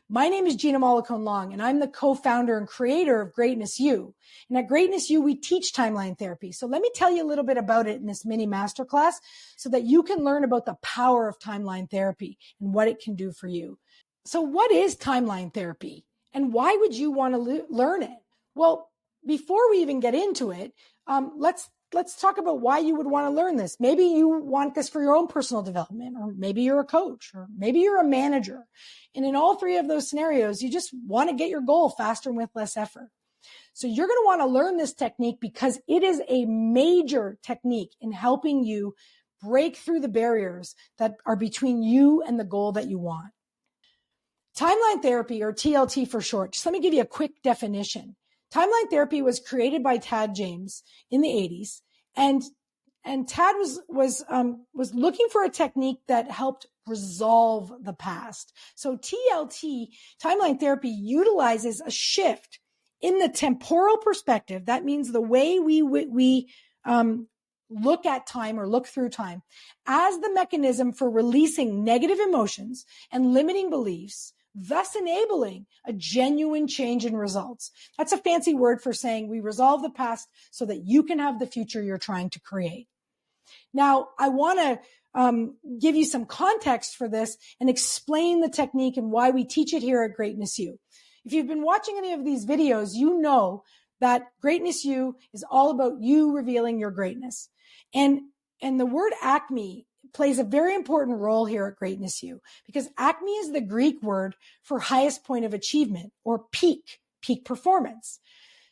My name is Gina Mollicone-Long, and I'm the co-founder and creator of Greatness U. And at Greatness U, we teach timeline therapy. So let me tell you a little bit about it in this mini masterclass so that you can learn about the power of timeline therapy and what it can do for you. So what is timeline therapy, and why would you want to learn it? Well, before we even get into it, let's talk about why you would want to learn this. Maybe you want this for your own personal development, or maybe you're a coach, or maybe you're a manager. And in all three of those scenarios, you just want to get your goal faster and with less effort. So you're going to want to learn this technique because it is a major technique in helping you break through the barriers that are between you and the goal that you want. Timeline therapy, or TLT for short, just let me give you a quick definition. Timeline therapy was created by Tad James in the 80s, and Tad was looking for a technique that helped resolve the past. So TLT, timeline therapy, utilizes a shift in the temporal perspective. That means the way we look at time or look through time as the mechanism for releasing negative emotions and limiting beliefs, thus enabling a genuine change in results. That's a fancy word for saying we resolve the past so that you can have the future you're trying to create. Now, I want to give you some context for this and explain the technique and why we teach it here at Greatness U. If you've been watching any of these videos, you know that Greatness U is all about you revealing your greatness. And the word ACME plays a very important role here at Greatness U, because ACME is the Greek word for highest point of achievement, or peak performance.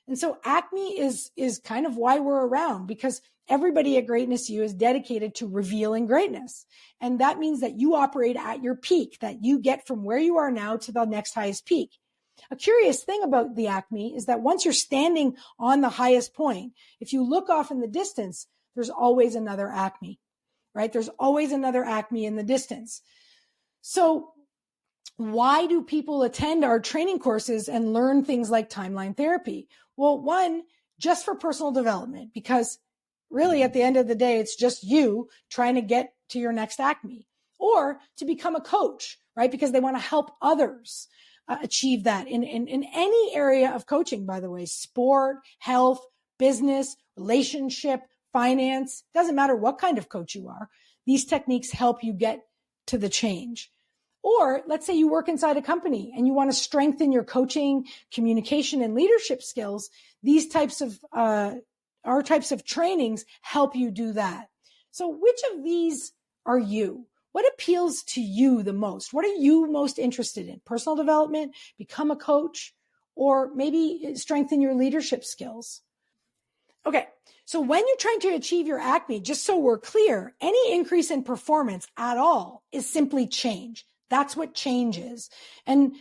And so ACME is kind of why we're around, because everybody at Greatness U is dedicated to revealing greatness. And that means that you operate at your peak, that you get from where you are now to the next highest peak. A curious thing about the ACME is that once you're standing on the highest point, if you look off in the distance, there's always another ACME. Right? There's always another ACME in the distance. So why do people attend our training courses and learn things like timeline therapy? Well, one, just for personal development, because really at the end of the day, it's just you trying to get to your next ACME, or to become a coach, right? Because they want to help others achieve that in any area of coaching, by the way, sport, health, business, relationship, finance, doesn't matter what kind of coach you are. These techniques help you get to the change. Or let's say you work inside a company and you want to strengthen your coaching, communication, and leadership skills. These types of, our types of trainings help you do that. So which of these are you? What appeals to you the most? What are you most interested in? Personal development, become a coach, or maybe strengthen your leadership skills? Okay, so when you're trying to achieve your ACME, just so we're clear, any increase in performance at all is simply change. That's what change is. And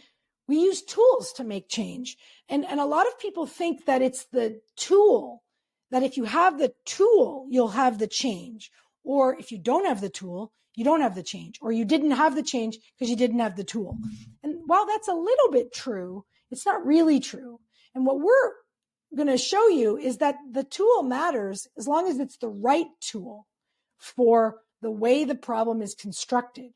we use tools to make change. And a lot of people think that it's the tool, that if you have the tool, you'll have the change. Or if you don't have the tool, you don't have the change. Or you didn't have the change because you didn't have the tool. And while that's a little bit true, it's not really true. And what we're going to show you is that the tool matters as long as it's the right tool for the way the problem is constructed.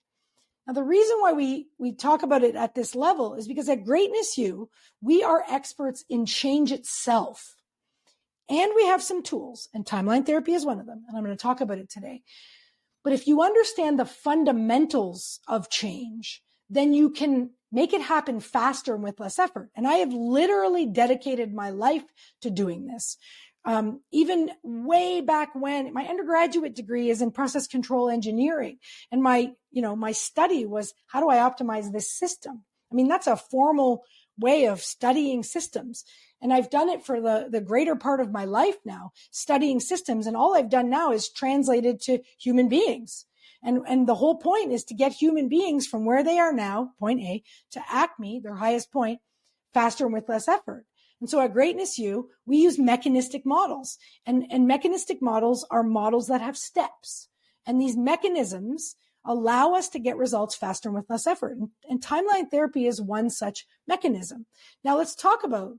Now, the reason why we talk about it at this level is because at Greatness U, we are experts in change itself. And we have some tools, and timeline therapy is one of them. And I'm going to talk about it today. But if you understand the fundamentals of change, then you can make it happen faster and with less effort. And I have literally dedicated my life to doing this. Even way back when my undergraduate degree is in process control engineering. And my study was, how do I optimize this system? I mean, that's a formal way of studying systems. And I've done it for the greater part of my life now, studying systems. And all I've done now is translated to human beings. And the whole point is to get human beings from where they are now, point A, to ACME, their highest point, faster and with less effort. And so at Greatness U, we use mechanistic models. And mechanistic models are models that have steps. And these mechanisms allow us to get results faster and with less effort. And timeline therapy is one such mechanism. Now let's talk about,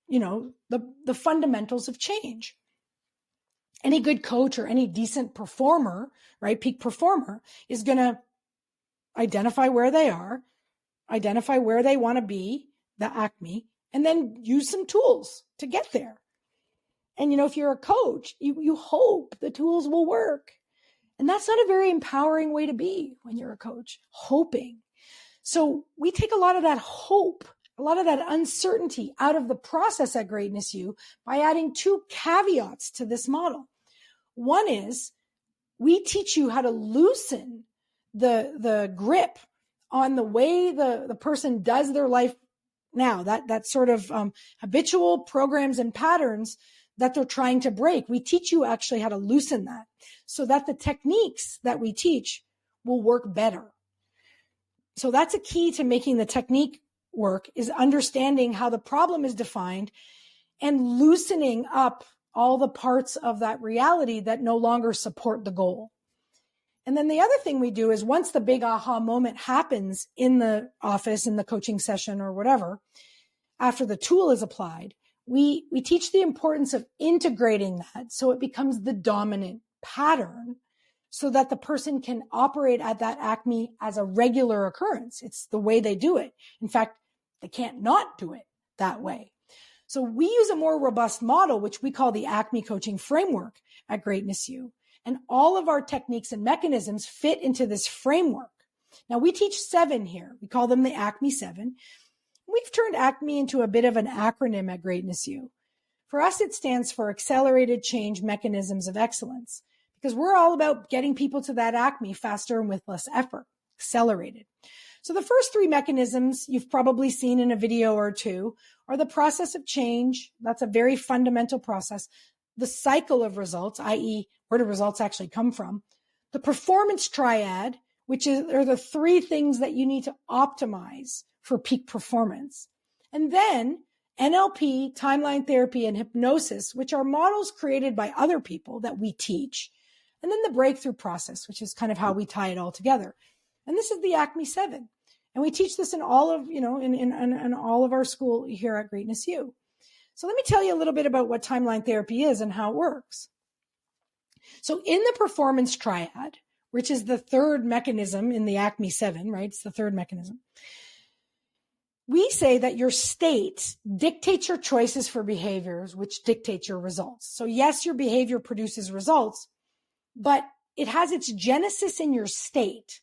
the fundamentals of change. Any good coach or any decent performer, right, peak performer, is going to identify where they are, identify where they want to be, the ACME, and then use some tools to get there. And, if you're a coach, you hope the tools will work. And that's not a very empowering way to be when you're a coach, hoping. So we take a lot of that hope, a lot of that uncertainty out of the process at Greatness U by adding two caveats to this model. One is we teach you how to loosen the grip on the way the person does their life now, that sort of habitual programs and patterns that they're trying to break. We teach you actually how to loosen that so that the techniques that we teach will work better. So that's a key to making the technique work, is understanding how the problem is defined and loosening up all the parts of that reality that no longer support the goal. And then the other thing we do is once the big aha moment happens in the office, in the coaching session or whatever, after the tool is applied, we teach the importance of integrating that so it becomes the dominant pattern so that the person can operate at that ACME as a regular occurrence. It's the way they do it. In fact, they can't not do it that way. So we use a more robust model, which we call the ACME coaching framework at Greatness U. And all of our techniques and mechanisms fit into this framework. Now we teach 7 here. We call them the ACME 7. We've turned ACME into a bit of an acronym at Greatness U. For us, it stands for Accelerated Change Mechanisms of Excellence, because we're all about getting people to that ACME faster and with less effort, accelerated. So the first 3 mechanisms you've probably seen in a video or two are the process of change. That's a very fundamental process. The cycle of results, i.e. where do results actually come from? The performance triad, which are the 3 things that you need to optimize for peak performance. And then NLP, timeline therapy, and hypnosis, which are models created by other people that we teach. And then the breakthrough process, which is kind of how we tie it all together. And this is the ACME 7. And we teach this in all of, in all of our school here at Greatness U. So let me tell you a little bit about what timeline therapy is and how it works. So in the performance triad, which is the 3rd mechanism in the ACME 7, right? It's the 3rd mechanism. We say that your state dictates your choices for behaviors, which dictates your results. So yes, your behavior produces results, but it has its genesis in your state.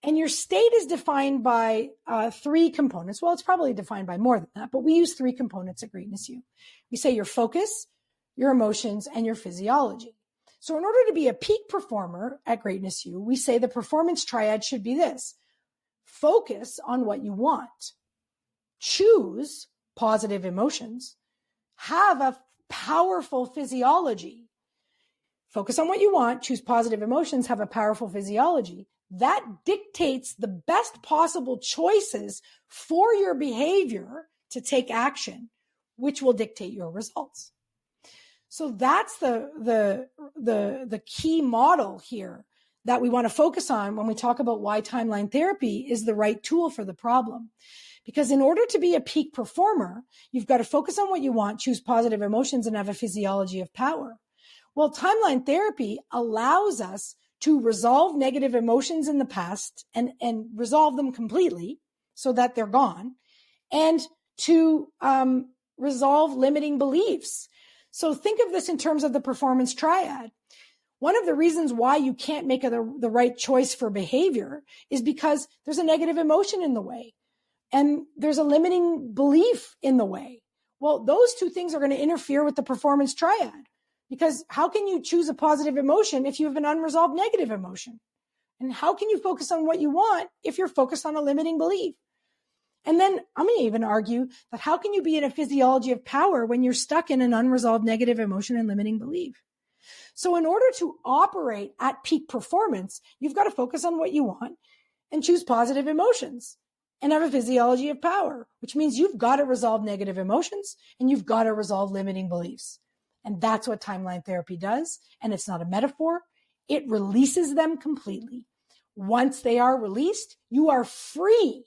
And your state is defined by 3 components. Well, it's probably defined by more than that, but we use 3 components at Greatness U. We say your focus, your emotions, and your physiology. So in order to be a peak performer at Greatness U, we say the performance triad should be this: focus on what you want, choose positive emotions, have a powerful physiology. Focus on what you want, choose positive emotions, have a powerful physiology. That dictates the best possible choices for your behavior to take action, which will dictate your results. So that's the key model here that we want to focus on when we talk about why timeline therapy is the right tool for the problem. Because in order to be a peak performer, you've got to focus on what you want, choose positive emotions, and have a physiology of power. Well, timeline therapy allows us to resolve negative emotions in the past and resolve them completely so that they're gone, and to resolve limiting beliefs. So think of this in terms of the performance triad. One of the reasons why you can't make the right choice for behavior is because there's a negative emotion in the way and there's a limiting belief in the way. Well, those 2 things are going to interfere with the performance triad. Because how can you choose a positive emotion if you have an unresolved negative emotion? And how can you focus on what you want if you're focused on a limiting belief? And then I'm going to even argue that how can you be in a physiology of power when you're stuck in an unresolved negative emotion and limiting belief? So in order to operate at peak performance, you've got to focus on what you want and choose positive emotions and have a physiology of power, which means you've got to resolve negative emotions and you've got to resolve limiting beliefs. And that's what timeline therapy does. And it's not a metaphor. It releases them completely. Once they are released, you are free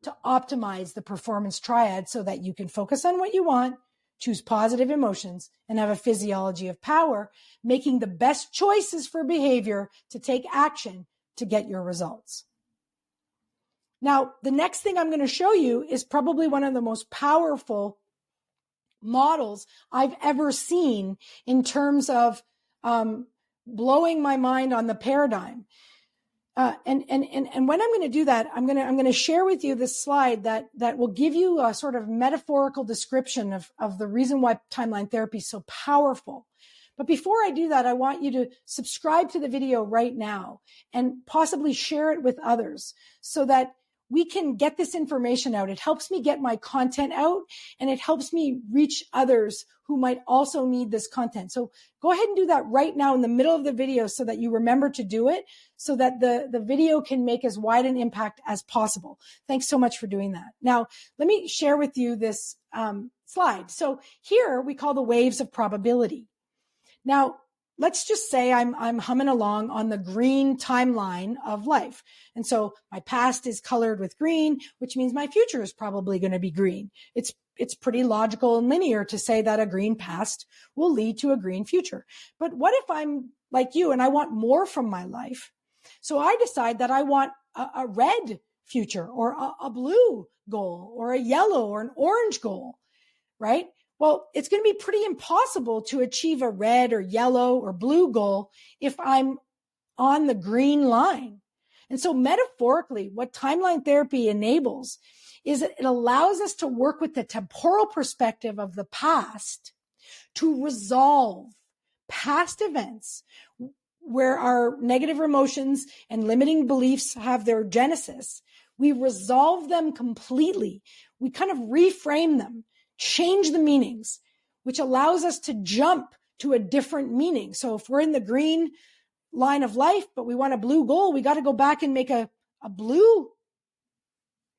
to optimize the performance triad so that you can focus on what you want, choose positive emotions, and have a physiology of power, making the best choices for behavior to take action to get your results. Now, the next thing I'm going to show you is probably one of the most powerful models I've ever seen in terms of blowing my mind on the paradigm. And when I'm going to do that, I'm going to share with you this slide that will give you a sort of metaphorical description of the reason why timeline therapy is so powerful. But before I do that, I want you to subscribe to the video right now and possibly share it with others so that we can get this information out. It helps me get my content out, and it helps me reach others who might also need this content. So go ahead and do that right now in the middle of the video so that you remember to do it, so that the video can make as wide an impact as possible. Thanks so much for doing that. Now, let me share with you this slide. So here we call the waves of probability. Now, let's just say I'm humming along on the green timeline of life. And so my past is colored with green, which means my future is probably going to be green. It's pretty logical and linear to say that a green past will lead to a green future. But what if I'm like you and I want more from my life? So I decide that I want a red future, or a blue goal, or a yellow or an orange goal, right? Well, it's going to be pretty impossible to achieve a red or yellow or blue goal if I'm on the green line. And so metaphorically, what timeline therapy enables is that it allows us to work with the temporal perspective of the past to resolve past events where our negative emotions and limiting beliefs have their genesis. We resolve them completely. We kind of reframe them, change the meanings, which allows us to jump to a different meaning. So if we're in the green line of life, but we want a blue goal, we got to go back and make a blue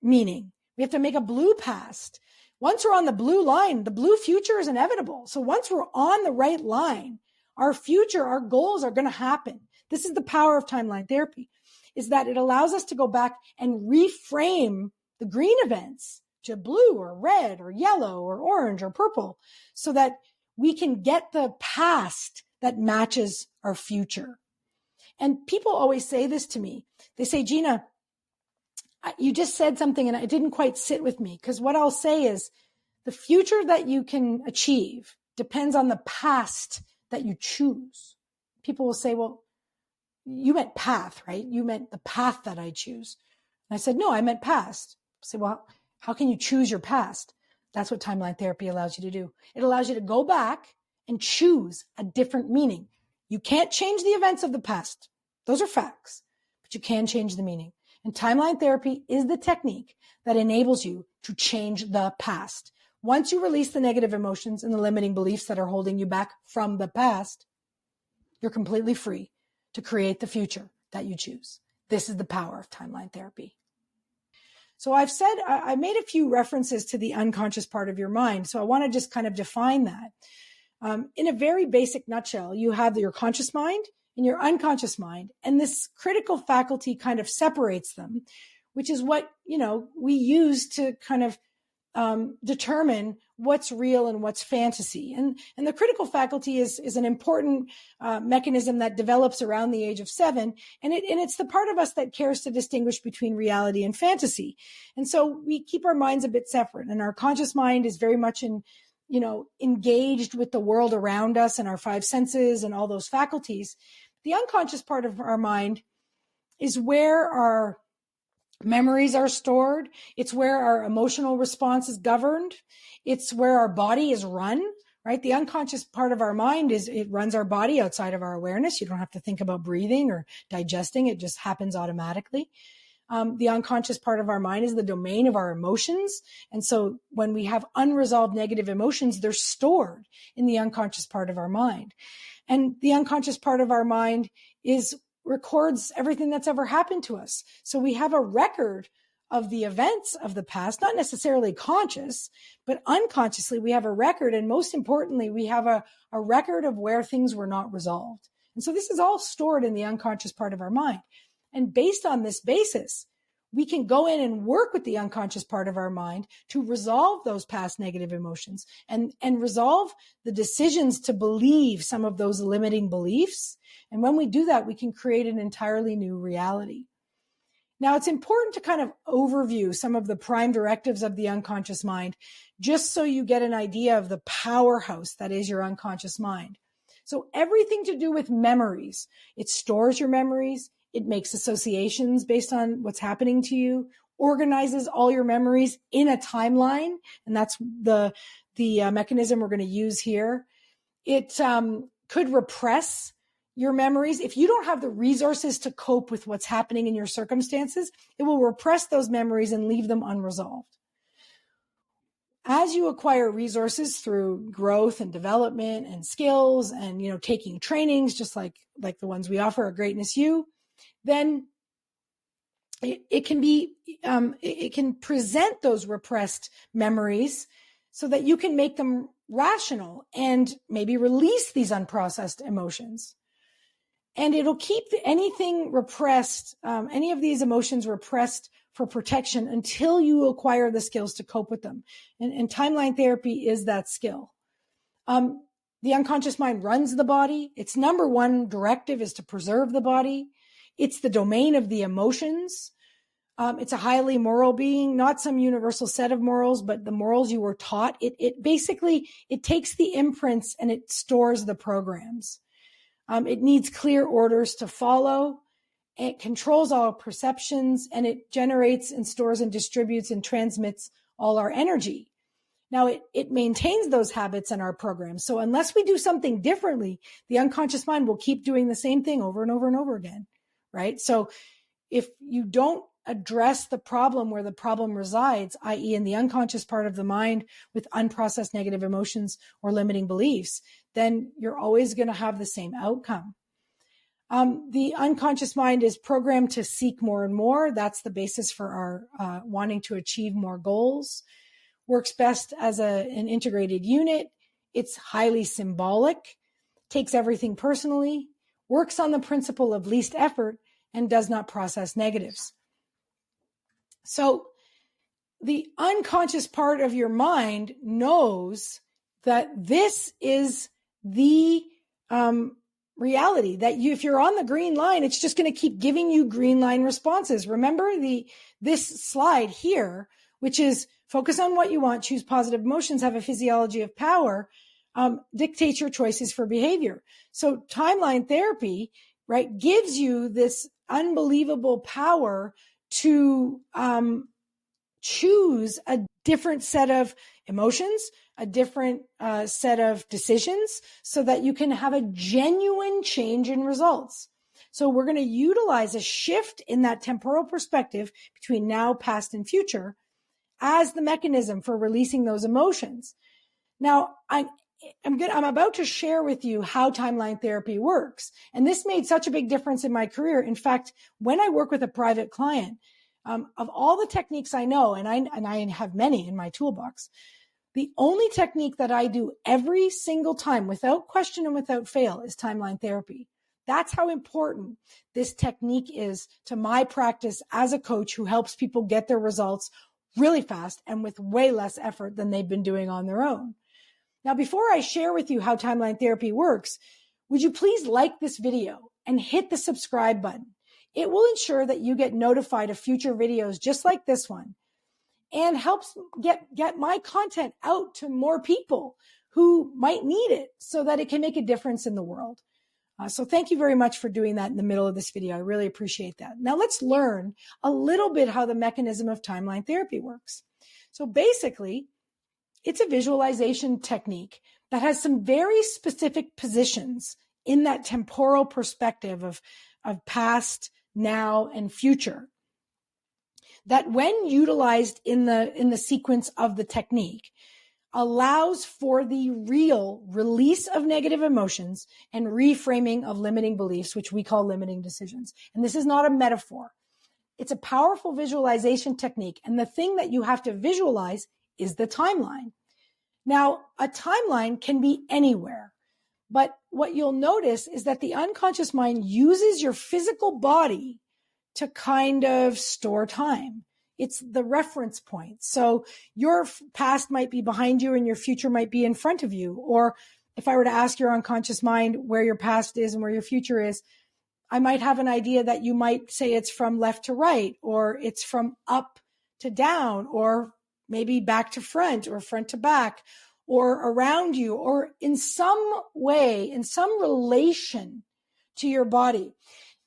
meaning. We have to make a blue past. Once we're on the blue line, the blue future is inevitable. So once we're on the right line, our future, our goals are going to happen. This is the power of timeline therapy, is that it allows us to go back and reframe the green events to blue or red or yellow or orange or purple, so that we can get the past that matches our future. And people always say this to me. They say, Gina, you just said something and it didn't quite sit with me, because what I'll say is the future that you can achieve depends on the past that you choose. People will say, well, you meant path, right? You meant the path that I choose. And I said, no, I meant past. I say, well, how can you choose your past? That's what timeline therapy allows you to do. It allows you to go back and choose a different meaning. You can't change the events of the past. Those are facts, but you can change the meaning. And timeline therapy is the technique that enables you to change the past. Once you release the negative emotions and the limiting beliefs that are holding you back from the past, you're completely free to create the future that you choose. This is the power of timeline therapy. So I've said, I made a few references to the unconscious part of your mind. So I want to just kind of define that. In a very basic nutshell, you have your conscious mind and your unconscious mind, and this critical faculty kind of separates them, which is what, we use to kind of determine what's real and what's fantasy. And the critical faculty is an important mechanism that develops around the age of 7. And it's the part of us that cares to distinguish between reality and fantasy. And so we keep our minds a bit separate, and our conscious mind is very much engaged with the world around us and our 5 senses and all those faculties. The unconscious part of our mind is where our memories are stored. It's where our emotional response is governed. It's where our body is run, right? The unconscious part of our mind it runs our body outside of our awareness. You don't have to think about breathing or digesting. It just happens automatically. The unconscious part of our mind is the domain of our emotions. And so when we have unresolved negative emotions, they're stored in the unconscious part of our mind. And the unconscious part of our mind records everything that's ever happened to us. So we have a record of the events of the past, not necessarily conscious, but unconsciously we have a record. And most importantly, we have a record of where things were not resolved. And so this is all stored in the unconscious part of our mind. And based on this basis, we can go in and work with the unconscious part of our mind to resolve those past negative emotions and resolve the decisions to believe some of those limiting beliefs. And when we do that, we can create an entirely new reality. Now, it's important to kind of overview some of the prime directives of the unconscious mind, just so you get an idea of the powerhouse that is your unconscious mind. So everything to do with memories, it stores your memories, it makes associations based on what's happening to you, organizes all your memories in a timeline, and that's the mechanism we're going to use here. It could repress your memories. If you don't have the resources to cope with what's happening in your circumstances, it will repress those memories and leave them unresolved. As you acquire resources through growth and development and skills and, taking trainings, just like the ones we offer at Greatness U, then it can present those repressed memories so that you can make them rational and maybe release these unprocessed emotions. And it'll keep anything repressed, any of these emotions repressed for protection until you acquire the skills to cope with them. And timeline therapy is that skill. The unconscious mind runs the body. Its number one directive is to preserve the body. It's the domain of the emotions. It's a highly moral being, not some universal set of morals, but the morals you were taught. It basically takes the imprints and it stores the programs. It needs clear orders to follow. It controls all perceptions, and it generates and stores and distributes and transmits all our energy. Now, it maintains those habits in our programs. So unless we do something differently, the unconscious mind will keep doing the same thing over and over and over again, right? So if you don't address the problem where the problem resides, i.e. in the unconscious part of the mind with unprocessed negative emotions or limiting beliefs, then you're always going to have the same outcome. The unconscious mind is programmed to seek more and more. That's the basis for our wanting to achieve more goals. Works best as an integrated unit. It's highly symbolic, takes everything personally, works on the principle of least effort, and does not process negatives. So the unconscious part of your mind knows that this is the reality, that if you're on the green line, it's just going to keep giving you green line responses. Remember this slide here, which is focus on what you want, choose positive emotions, have a physiology of power, dictates your choices for behavior. So timeline therapy, right, gives you this unbelievable power to choose a different set of emotions, a different set of decisions, so that you can have a genuine change in results. So we're going to utilize a shift in that temporal perspective between now, past, and future as the mechanism for releasing those emotions. Now, I'm about to share with you how timeline therapy works. And this made such a big difference in my career. In fact, when I work with a private client, of all the techniques I know, and I have many in my toolbox, the only technique that I do every single time without question and without fail is timeline therapy. That's how important this technique is to my practice as a coach who helps people get their results really fast and with way less effort than they've been doing on their own. Now, before I share with you how timeline therapy works, would you please like this video and hit the subscribe button? It will ensure that you get notified of future videos just like this one and helps get my content out to more people who might need it so that it can make a difference in the world. So thank you very much for doing that in the middle of this video. I really appreciate that. Now let's learn a little bit how the mechanism of timeline therapy works. So basically, it's a visualization technique that has some very specific positions in that temporal perspective of past, now, and future that when utilized in the sequence of the technique allows for the real release of negative emotions and reframing of limiting beliefs, which we call limiting decisions. And this is not a metaphor. It's a powerful visualization technique. And the thing that you have to visualize is the timeline. Now, a timeline can be anywhere, but what you'll notice is that the unconscious mind uses your physical body to kind of store time. It's the reference point. So your past might be behind you and your future might be in front of you. Or if I were to ask your unconscious mind where your past is and where your future is, I might have an idea that you might say it's from left to right, or it's from up to down, or maybe back to front, or front to back, or around you, or in some way, in some relation to your body.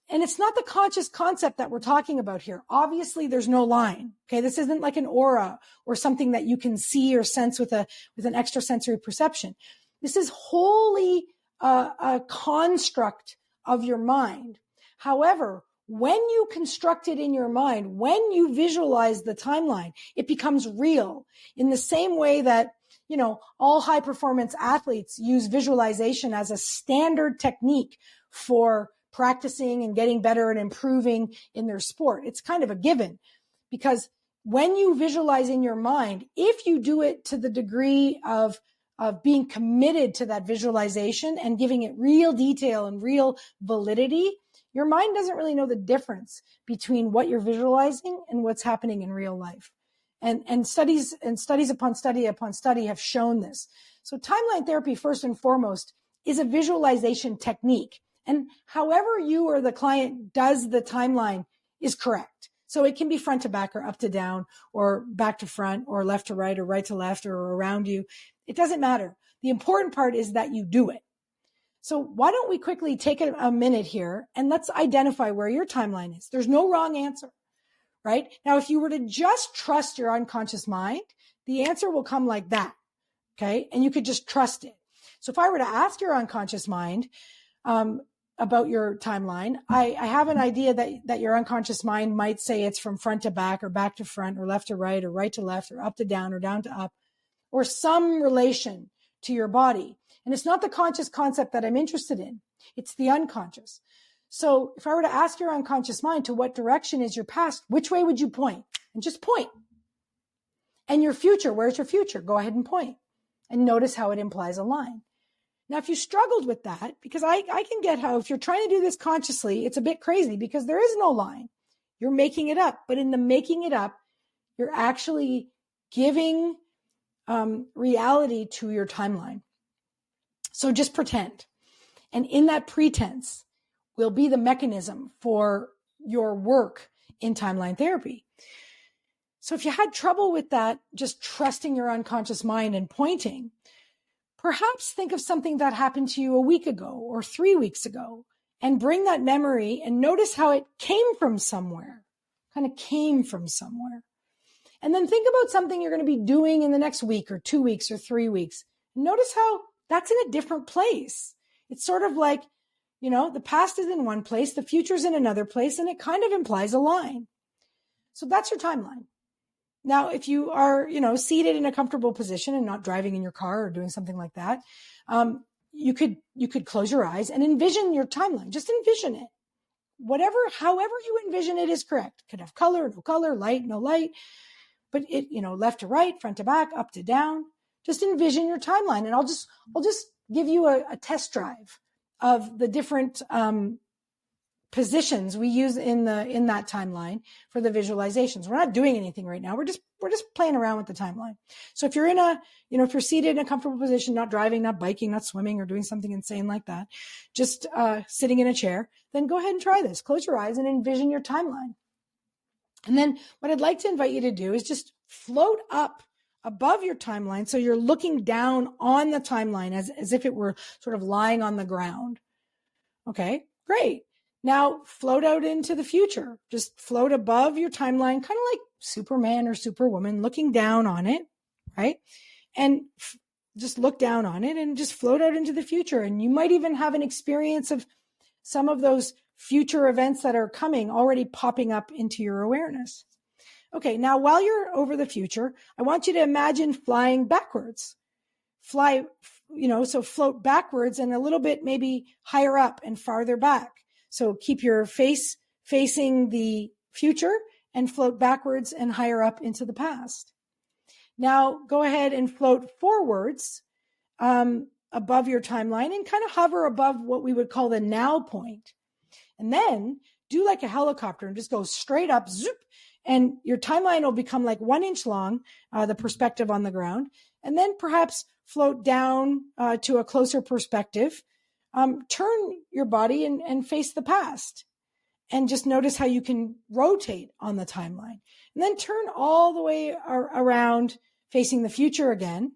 And it's not the conscious concept that we're talking about here. Obviously, there's no line. Okay. This isn't like an aura or something that you can see or sense with an extrasensory perception. This is wholly a construct of your mind. However, when you construct it in your mind, when you visualize the timeline, it becomes real in the same way that, all high performance athletes use visualization as a standard technique for practicing and getting better and improving in their sport. It's kind of a given, because when you visualize in your mind, if you do it to the degree of being committed to that visualization and giving it real detail and real validity, your mind doesn't really know the difference between what you're visualizing and what's happening in real life. And studies upon study have shown this. So timeline therapy, first and foremost, is a visualization technique. And however you or the client does the timeline is correct. So it can be front to back, or up to down, or back to front, or left to right, or right to left, or around you. It doesn't matter. The important part is that you do it. So why don't we quickly take a minute here and let's identify where your timeline is. There's no wrong answer, right? Now, if you were to just trust your unconscious mind, the answer will come like that, okay? And you could just trust it. So if I were to ask your unconscious mind about your timeline, I have an idea that your unconscious mind might say it's from front to back, or back to front, or left to right, or right to left, or up to down, or down to up, or some relation to your body. And it's not the conscious concept that I'm interested in. It's the unconscious. So if I were to ask your unconscious mind, to what direction is your past, which way would you point? And just point. And your future, where's your future? Go ahead and point. And notice how it implies a line. Now, if you struggled with that, because I can get how if you're trying to do this consciously, it's a bit crazy because there is no line. You're making it up. But in the making it up, you're actually giving reality to your timeline. So just pretend. And in that pretense will be the mechanism for your work in timeline therapy. So if you had trouble with that, just trusting your unconscious mind and pointing, perhaps think of something that happened to you a week ago or 3 weeks ago and bring that memory and notice how it came from somewhere, kind of came from somewhere. And then think about something you're going to be doing in the next week or 2 weeks or 3 weeks. Notice how that's in a different place. It's sort of like, the past is in one place, the future's in another place, and it kind of implies a line. So that's your timeline. Now, if you are, seated in a comfortable position and not driving in your car or doing something like that, you could close your eyes and envision your timeline. Just envision it. However you envision it is correct. Could have color, no color, light, no light, but it, left to right, front to back, up to down. Just envision your timeline, and I'll just give you a test drive of the different positions we use in that timeline for the visualizations. We're not doing anything right now. We're just playing around with the timeline. So if you're if you're seated in a comfortable position, not driving, not biking, not swimming, or doing something insane like that, just sitting in a chair, then go ahead and try this. Close your eyes and envision your timeline. And then what I'd like to invite you to do is just float up above your timeline. So you're looking down on the timeline as if it were sort of lying on the ground. Okay, great. Now float out into the future. Just float above your timeline, kind of like Superman or Superwoman, looking down on it, right? And just look down on it and just float out into the future. And you might even have an experience of some of those future events that are coming already popping up into your awareness. Okay, now while you're over the future, I want you to imagine flying backwards. So float backwards and a little bit maybe higher up and farther back. So keep your face facing the future and float backwards and higher up into the past. Now go ahead and float forwards above your timeline and kind of hover above what we would call the now point. And then do like a helicopter and just go straight up, zoop, and your timeline will become like 1 inch long, the perspective on the ground, and then perhaps float down to a closer perspective turn your body and face the past. And just notice how you can rotate on the timeline. And then turn all the way around facing the future again,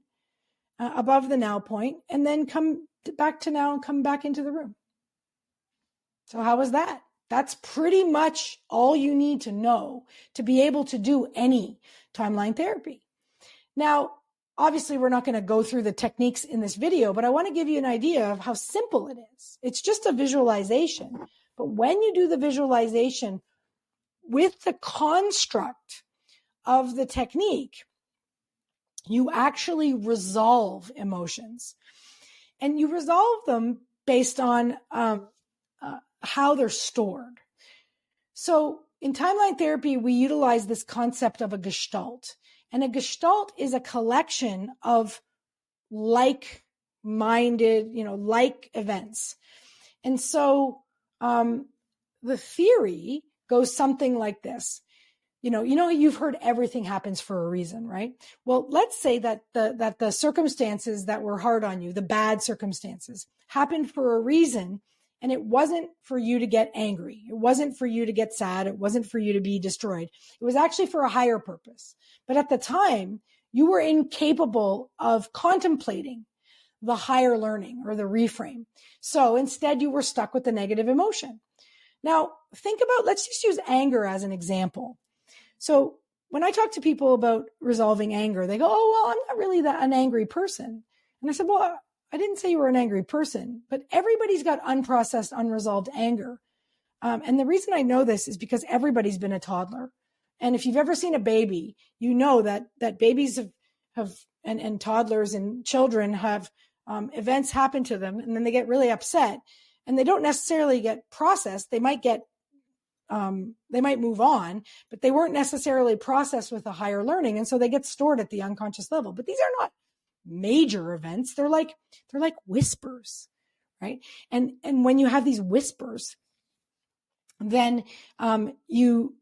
above the now point, and then come back to now and come back into the room. So how was that? That's pretty much all you need to know to be able to do any timeline therapy. Now, obviously, we're not going to go through the techniques in this video, but I want to give you an idea of how simple it is. It's just a visualization. But when you do the visualization with the construct of the technique, you actually resolve emotions. And you resolve them based on how they're stored. So in timeline therapy, we utilize this concept of a gestalt. And a gestalt is a collection of like-minded, like events. And so the theory goes something like this. You've heard everything happens for a reason, right? Well, let's say that the circumstances that were hard on you, the bad circumstances, happened for a reason, and it wasn't for you to get angry. It wasn't for you to get sad. It wasn't for you to be destroyed. It was actually for a higher purpose. But at the time, you were incapable of contemplating the higher learning or the reframe. So instead, you were stuck with the negative emotion. Now, let's just use anger as an example. So when I talk to people about resolving anger, they go, oh, well, I'm not really an angry person. And I said, well, I didn't say you were an angry person, but everybody's got unprocessed, unresolved anger. And the reason I know this is because everybody's been a toddler. And if you've ever seen a baby, you know that babies and toddlers and children have events happen to them, and then they get really upset, and they don't necessarily get processed. They might move on, but they weren't necessarily processed with a higher learning. And so they get stored at the unconscious level. But these are not major events. They're like whispers, right? And when you have these whispers, then you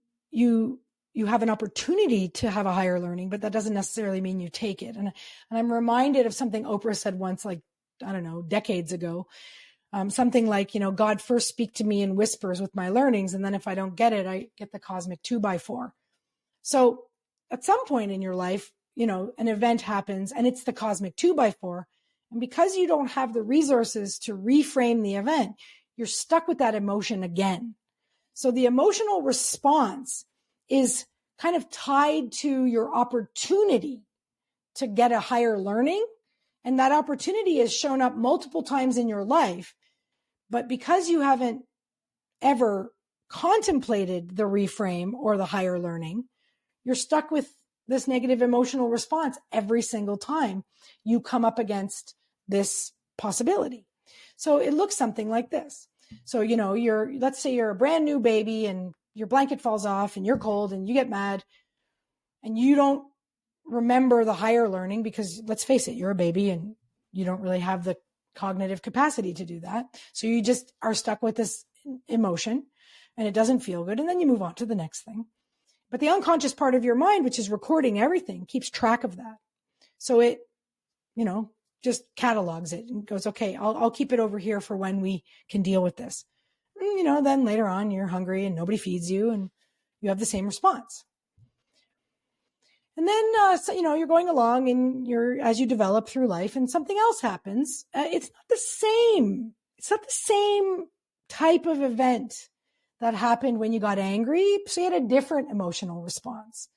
have an opportunity to have a higher learning, but that doesn't necessarily mean you take it. And I'm reminded of something Oprah said once, decades ago. Something like, God first speak to me in whispers with my learnings. And then if I don't get it, I get the cosmic 2x4. So at some point in your life, an event happens and it's the cosmic 2x4. And because you don't have the resources to reframe the event, you're stuck with that emotion again. So the emotional response is kind of tied to your opportunity to get a higher learning. And that opportunity has shown up multiple times in your life. But because you haven't ever contemplated the reframe or the higher learning, you're stuck with this negative emotional response every single time you come up against this possibility. So it looks something like this. So, let's say you're a brand new baby and your blanket falls off and you're cold and you get mad and you don't remember the higher learning because, let's face it, you're a baby and you don't really have the cognitive capacity to do that. So you just are stuck with this emotion and it doesn't feel good. And then you move on to the next thing. But the unconscious part of your mind, which is recording everything, keeps track of that. So it, just catalogs it and goes, okay, I'll keep it over here for when we can deal with this. And, then later on you're hungry and nobody feeds you and you have the same response. And then, you're going along and as you develop through life and something else happens. It's not the same. It's not the same type of event that happened when you got angry. So you had a different emotional response.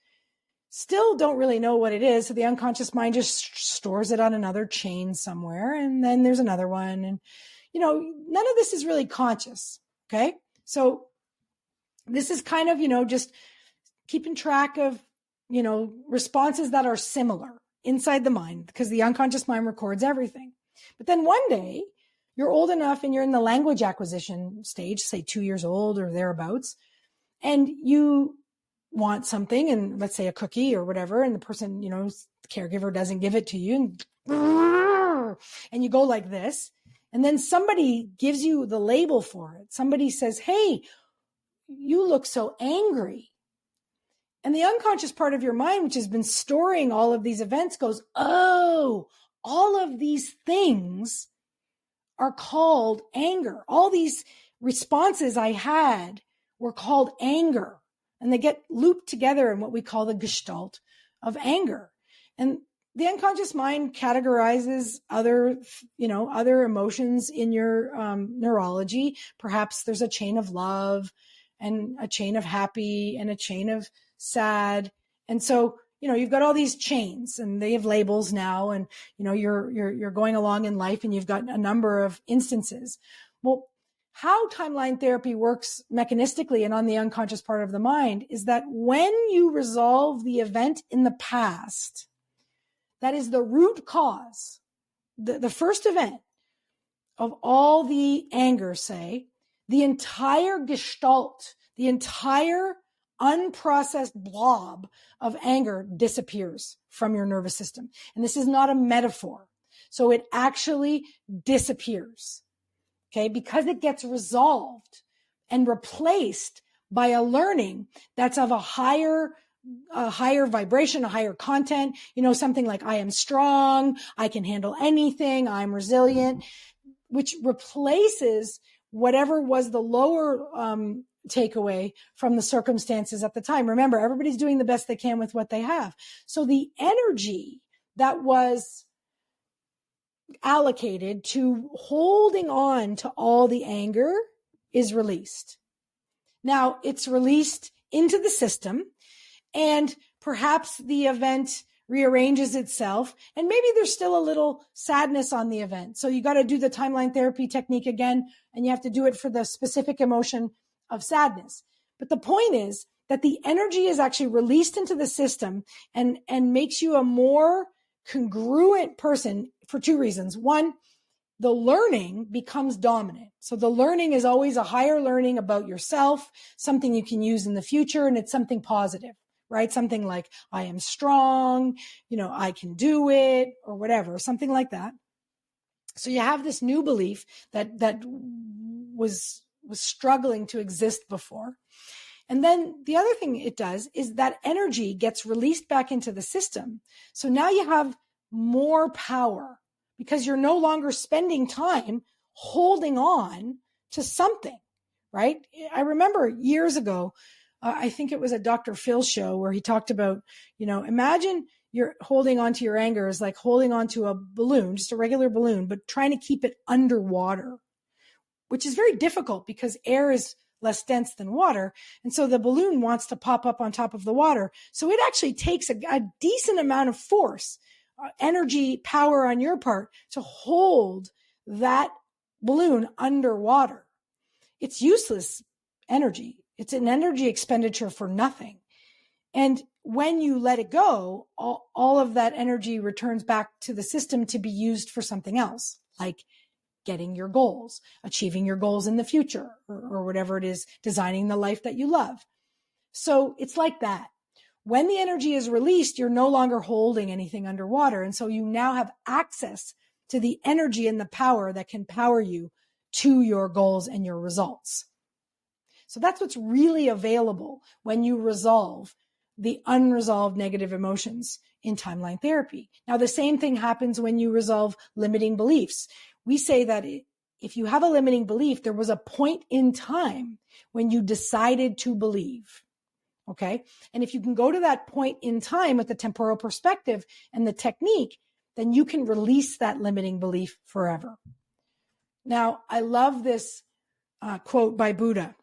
Still don't really know what it is. So the unconscious mind just stores it on another chain somewhere. And then there's another one. And, none of this is really conscious. Okay. So this is kind of, just keeping track of, responses that are similar inside the mind because the unconscious mind records everything. But then one day you're old enough and you're in the language acquisition stage, say 2 years old or thereabouts, and you want something and let's say a cookie or whatever, and the person, the caregiver doesn't give it to you and you go like this. And then somebody gives you the label for it. Somebody says, hey, you look so angry. And the unconscious part of your mind, which has been storing all of these events, goes, oh, all of these things are called anger. All these responses I had were called anger, and they get looped together in what we call the gestalt of anger. And the unconscious mind categorizes other emotions in your neurology. Perhaps there's a chain of love and a chain of happy and a chain of sad. And so, you've got all these chains and they have labels now, and, you're going along in life and you've got a number of instances. Well, how timeline therapy works mechanistically and on the unconscious part of the mind is that when you resolve the event in the past, that is the root cause, the first event of all the anger, say, the entire gestalt, the entire unprocessed blob of anger disappears from your nervous system. And this is not a metaphor. So it actually disappears, okay? Because it gets resolved and replaced by a learning that's of a higher vibration, a higher content, something like I am strong, I can handle anything, I'm resilient, which replaces whatever was the lower takeaway from the circumstances at the time. Remember, everybody's doing the best they can with what they have. So the energy that was allocated to holding on to all the anger is released. Now it's released into the system, and perhaps the event rearranges itself, and maybe there's still a little sadness on the event. So you got to do the timeline therapy technique again, and you have to do it for the specific emotion of sadness. But the point is that the energy is actually released into the system and makes you a more congruent person for two reasons. One, the learning becomes dominant. So the learning is always a higher learning about yourself, something you can use in the future, and it's something positive, right? Something like, I am strong, I can do it, or whatever, something like that. So you have this new belief that was struggling to exist before. And then the other thing it does is that energy gets released back into the system. So now you have more power because you're no longer spending time holding on to something, right? I remember years ago, I think it was a Dr. Phil show where he talked about, imagine you're holding on to your anger is like holding on to a balloon, just a regular balloon, but trying to keep it underwater, which is very difficult because air is less dense than water. And so the balloon wants to pop up on top of the water. So it actually takes a decent amount of force, energy, power on your part to hold that balloon underwater. It's useless energy. It's an energy expenditure for nothing. And when you let it go, all of that energy returns back to the system to be used for something else, like getting your goals, achieving your goals in the future, or whatever it is, designing the life that you love. So it's like that. When the energy is released, you're no longer holding anything underwater. And so you now have access to the energy and the power that can power you to your goals and your results. So that's what's really available when you resolve the unresolved negative emotions in timeline therapy. Now, the same thing happens when you resolve limiting beliefs. We say that if you have a limiting belief, there was a point in time when you decided to believe. Okay. And if you can go to that point in time with the temporal perspective and the technique, then you can release that limiting belief forever. Now, I love this quote by Buddha.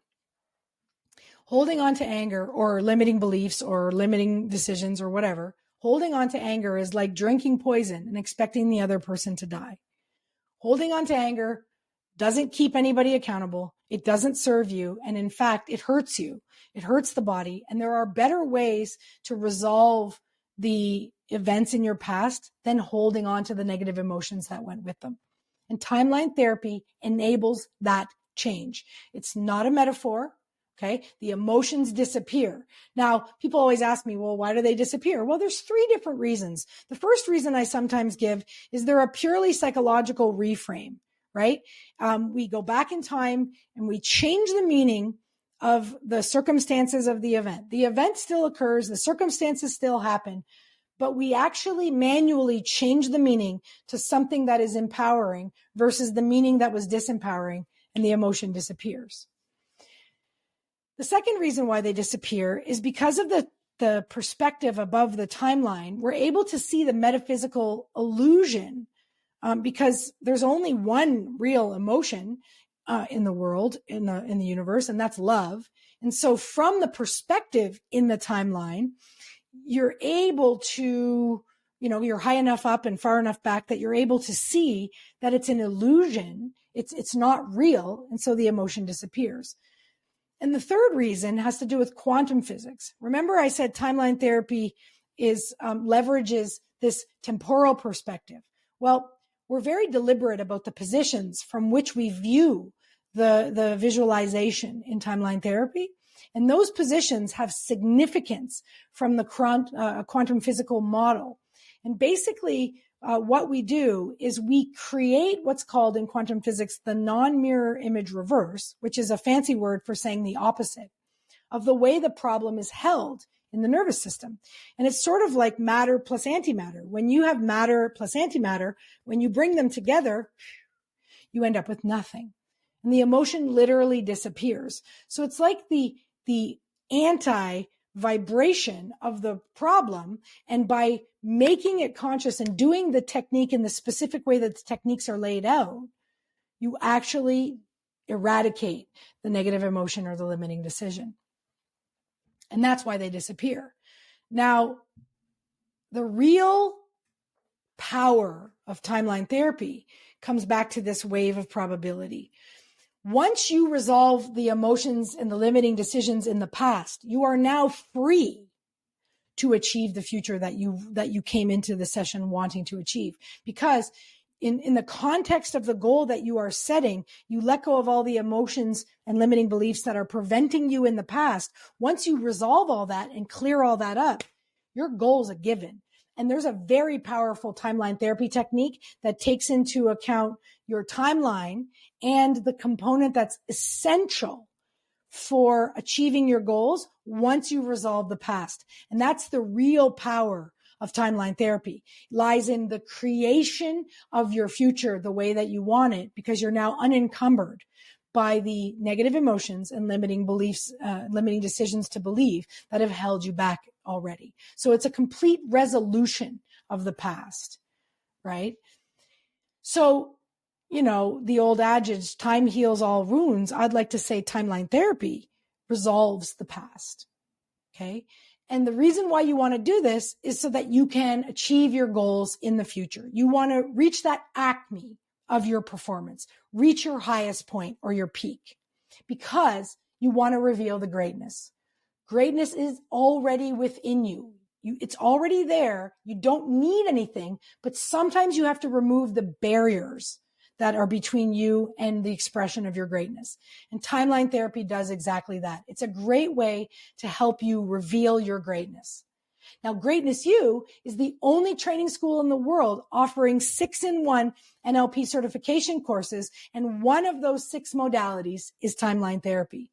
Holding on to anger or limiting beliefs or limiting decisions or whatever, holding on to anger is like drinking poison and expecting the other person to die. Holding on to anger doesn't keep anybody accountable. It doesn't serve you. And in fact, it hurts you. It hurts the body. And there are better ways to resolve the events in your past than holding on to the negative emotions that went with them. And timeline therapy enables that change. It's not a metaphor. Okay. The emotions disappear. Now, people always ask me, well, why do they disappear? Well, there's three different reasons. The first reason I sometimes give is they're a purely psychological reframe, right? We go back in time and we change the meaning of the circumstances of the event. The event still occurs. The circumstances still happen, but we actually manually change the meaning to something that is empowering versus the meaning that was disempowering, and the emotion disappears. The second reason why they disappear is because of the perspective above the timeline. We're able to see the metaphysical illusion because there's only one real emotion in the world, in the universe, and that's love. And so from the perspective in the timeline, you're able to, you're high enough up and far enough back that you're able to see that it's an illusion. It's not real. And so the emotion disappears. And the third reason has to do with quantum physics. Remember I said timeline therapy leverages this temporal perspective. Well, we're very deliberate about the positions from which we view the visualization in timeline therapy. And those positions have significance from the quantum physical model. And basically, what we do is we create what's called in quantum physics the non-mirror image reverse, which is a fancy word for saying the opposite of the way the problem is held in the nervous system. And it's sort of like matter plus antimatter. When you have matter plus antimatter, when you bring them together, you end up with nothing. And the emotion literally disappears. So it's like the anti-vibration of the problem. And by making it conscious and doing the technique in the specific way that the techniques are laid out, you actually eradicate the negative emotion or the limiting decision. And that's why they disappear. Now, the real power of timeline therapy comes back to this wave of probability. Once you resolve the emotions and the limiting decisions in the past, you are now free to achieve the future that you came into the session wanting to achieve. Because in the context of the goal that you are setting, you let go of all the emotions and limiting beliefs that are preventing you in the past. Once you resolve all that and clear all that up, your goal is a given. And there's a very powerful timeline therapy technique that takes into account your timeline and the component that's essential for achieving your goals once you resolve the past. And that's the real power of timeline therapy. It lies in the creation of your future the way that you want it, because you're now unencumbered by the negative emotions and limiting beliefs, limiting decisions to believe that have held you back already. So it's a complete resolution of the past, right? So, the old adage, time heals all wounds. I'd like to say timeline therapy resolves the past. Okay. And the reason why you want to do this is so that you can achieve your goals in the future. You want to reach that acme of your performance, reach your highest point or your peak, because you want to reveal the greatness. Greatness is already within you. It's already there. You don't need anything, but sometimes you have to remove the barriers that are between you and the expression of your greatness. And timeline therapy does exactly that. It's a great way to help you reveal your greatness. Now, Greatness U is the only training school in the world offering 6-in-1 NLP certification courses, and one of those 6 modalities is timeline therapy.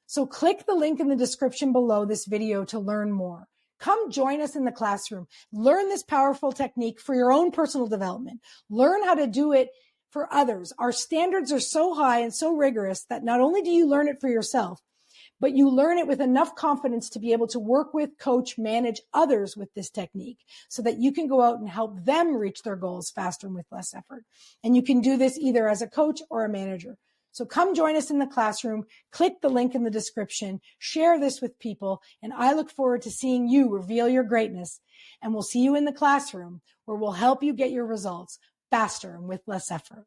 So click the link in the description below this video to learn more. Come join us in the classroom. Learn this powerful technique for your own personal development. Learn how to do it for others. Our standards are so high and so rigorous that not only do you learn it for yourself, but you learn it with enough confidence to be able to work with, coach, manage others with this technique so that you can go out and help them reach their goals faster and with less effort. And you can do this either as a coach or a manager. So come join us in the classroom, click the link in the description, share this with people, and I look forward to seeing you reveal your greatness. And we'll see you in the classroom where we'll help you get your results faster and with less effort.